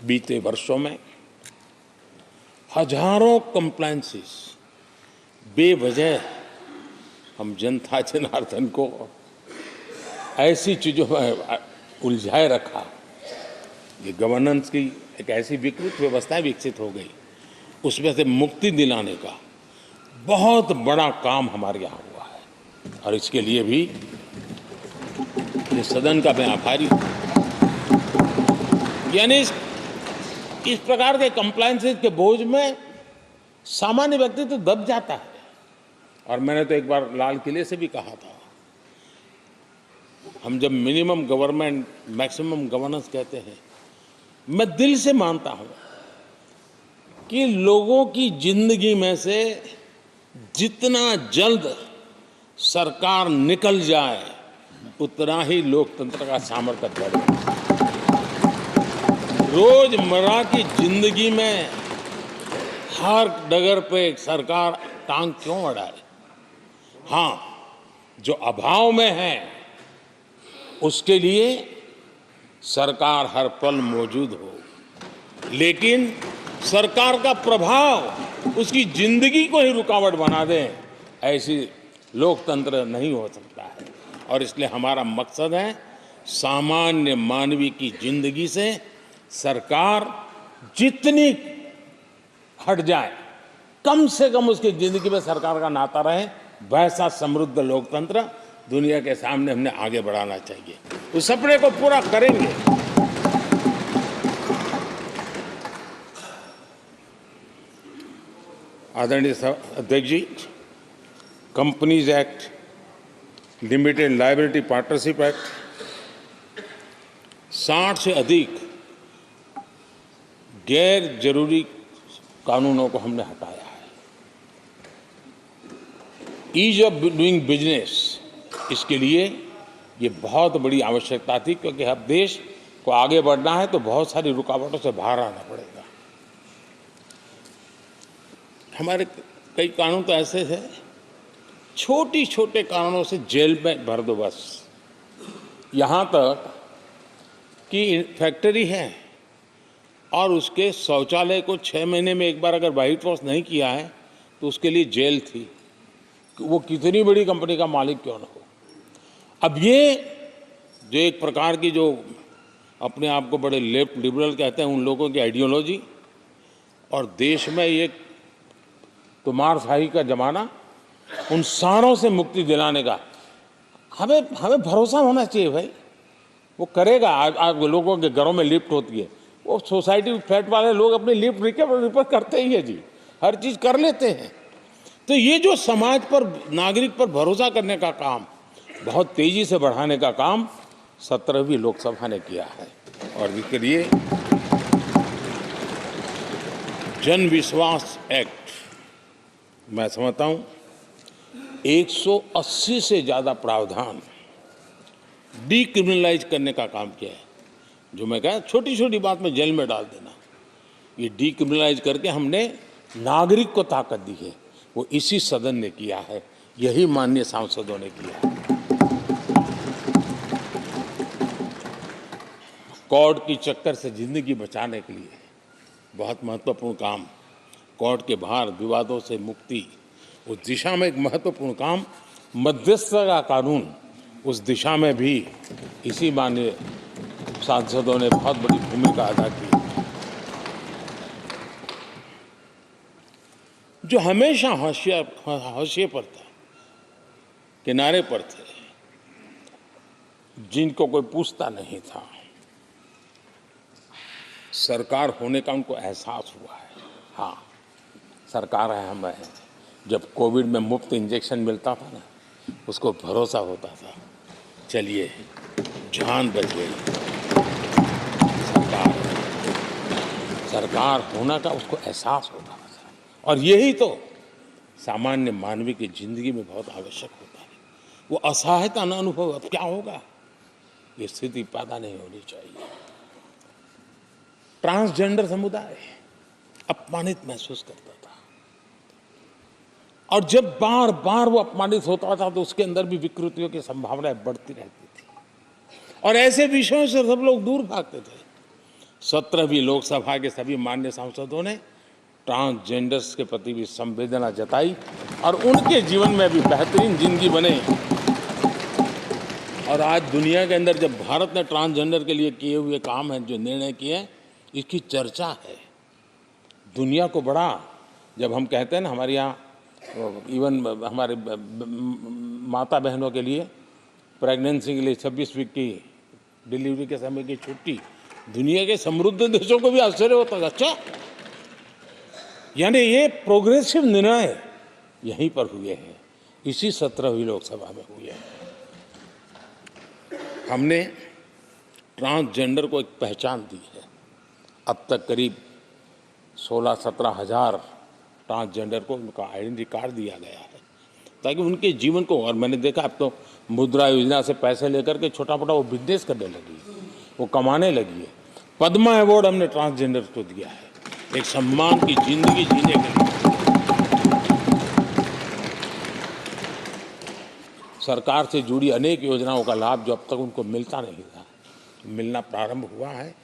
बीते वर्षों में हजारों कंप्लायंसेस बेवजह हम जनता जनार्दन को ऐसी चीज़ों में उलझाए रखा। ये गवर्नेंस की एक ऐसी विकृत व्यवस्था विकसित हो गई, उसमें से मुक्ति दिलाने का बहुत बड़ा काम हमारे यहाँ हुआ है और इसके लिए भी ये सदन का मैं आभारी हूँ। यानी इस प्रकार के कंप्लायंसेस के बोझ में सामान्य व्यक्ति तो दब जाता है। और मैंने तो एक बार लाल किले से भी कहा था, हम जब मिनिमम गवर्नमेंट मैक्सिमम गवर्नेंस कहते हैं, मैं दिल से मानता हूं कि लोगों की जिंदगी में से जितना जल्द सरकार निकल जाए उतना ही लोकतंत्र का सामर्थ्य बढ़े। रोजमर्रा की जिंदगी में हर डगर पे सरकार टांग क्यों अड़ाए? हाँ, जो अभाव में है उसके लिए सरकार हर पल मौजूद हो, लेकिन सरकार का प्रभाव उसकी जिंदगी को ही रुकावट बना दे, ऐसी लोकतंत्र नहीं हो सकता है। और इसलिए हमारा मकसद है सामान्य मानवीय की जिंदगी से सरकार जितनी हट जाए, कम से कम उसकी जिंदगी में सरकार का नाता रहे, वैसा समृद्ध लोकतंत्र दुनिया के सामने हमने आगे बढ़ाना चाहिए। उस सपने को पूरा करेंगे। आदरणीय अध्यक्ष जी, companies act, limited liability partnership act, 60 से अधिक गैर जरूरी कानूनों को हमने हटाया है। ईज ऑफ डूइंग बिजनेस, इसके लिए ये बहुत बड़ी आवश्यकता थी, क्योंकि अब देश को आगे बढ़ना है तो बहुत सारी रुकावटों से बाहर आना पड़ेगा। हमारे कई कानून तो ऐसे हैं, छोटी छोटे कारणों से जेल में भर दो बस। यहाँ तक कि फैक्ट्री है और उसके शौचालय को 6 महीने में एक बार अगर व्हाइट वॉश नहीं किया है तो उसके लिए जेल थी, वो कितनी बड़ी कंपनी का मालिक क्यों न हो। अब ये जो एक प्रकार की जो अपने आप को बड़े लेफ्ट लिबरल कहते हैं, उन लोगों की आइडियोलॉजी और देश में ये तुमारशाही का जमाना, उन सारों से मुक्ति दिलाने का हमें भरोसा होना चाहिए भाई। वो करेगा। आज लोगों के घरों में लिफ्ट होती है, वो सोसाइटी फ्लैट वाले लोग अपनी लिफ्ट रिपेयर करते ही है जी, हर चीज़ कर लेते हैं। तो ये जो समाज पर, नागरिक पर भरोसा करने का काम, बहुत तेजी से बढ़ाने का काम 17वीं लोकसभा ने किया है। और इसके लिए जन विश्वास एक्ट, मैं समझता हूँ 180 से ज़्यादा प्रावधान डीक्रिमिनलाइज करने का काम किया है। जो मैं कहा छोटी छोटी बात में जेल में डाल देना, ये डीक्रिमिनलाइज करके हमने नागरिक को ताकत दी है। वो इसी सदन ने किया है, यही माननीय सांसदों ने किया है। कोर्ट की चक्कर से जिंदगी बचाने के लिए बहुत महत्वपूर्ण काम, कोर्ट के बाहर विवादों से मुक्ति, उस दिशा में एक महत्वपूर्ण काम, मध्यस्थता का कानून, उस दिशा में भी इसी माननीय सांसदों ने बहुत बड़ी भूमिका अदा की। जो हमेशा हाशिए पर था, किनारे पर थे, जिनको कोई पूछता नहीं था, सरकार होने का उनको एहसास हुआ है। हाँ, सरकार है, हम हैं। जब कोविड में मुफ्त इंजेक्शन मिलता था ना, उसको भरोसा होता था, चलिए जान बच गई। सरकार होना का उसको एहसास होता था। और यही तो सामान्य मानवीय की जिंदगी में बहुत आवश्यक होता है। वो असहायता न अनुभव, अब क्या होगा, ये स्थिति पैदा नहीं होनी चाहिए। ट्रांसजेंडर समुदाय अपमानित महसूस करता था, और जब बार बार वो अपमानित होता था तो उसके अंदर भी विकृतियों की संभावनाएं बढ़ती रहती थी, और ऐसे विषयों से सब लोग दूर भागते थे। 17वीं लोकसभा के सभी माननीय सांसदों ने ट्रांसजेंडर्स के प्रति भी संवेदना जताई और उनके जीवन में भी बेहतरीन जिंदगी बने। और आज दुनिया के अंदर जब भारत ने ट्रांसजेंडर के लिए किए हुए काम हैं, जो निर्णय किए हैं, इसकी चर्चा है दुनिया को बड़ा। जब हम कहते हैं ना, हमारे यहाँ इवन हमारे माता बहनों के लिए प्रेगनेंसी के लिए 26 वीक की डिलीवरी के समय की छुट्टी, दुनिया के समृद्ध देशों को भी आश्चर्य होता है। अच्छा, यानी ये प्रोग्रेसिव निर्णय यहीं पर हुए हैं, इसी 17वीं लोकसभा में हुए हैं। हमने ट्रांसजेंडर को एक पहचान दी है। अब तक करीब 16-17 हज़ार ट्रांसजेंडर को उनका आइडेंटिटी कार्ड दिया गया है, ताकि उनके जीवन को। और मैंने देखा अब तो मुद्रा योजना से पैसे लेकर के छोटा मोटा वो बिजनेस करने लगी, वो कमाने लगी है। पद्मा अवार्ड हमने ट्रांसजेंडर को दिया है, एक सम्मान की जिंदगी जीने के लिए। सरकार से जुड़ी अनेक योजनाओं का लाभ जो अब तक उनको मिलता नहीं था, मिलना प्रारंभ हुआ है।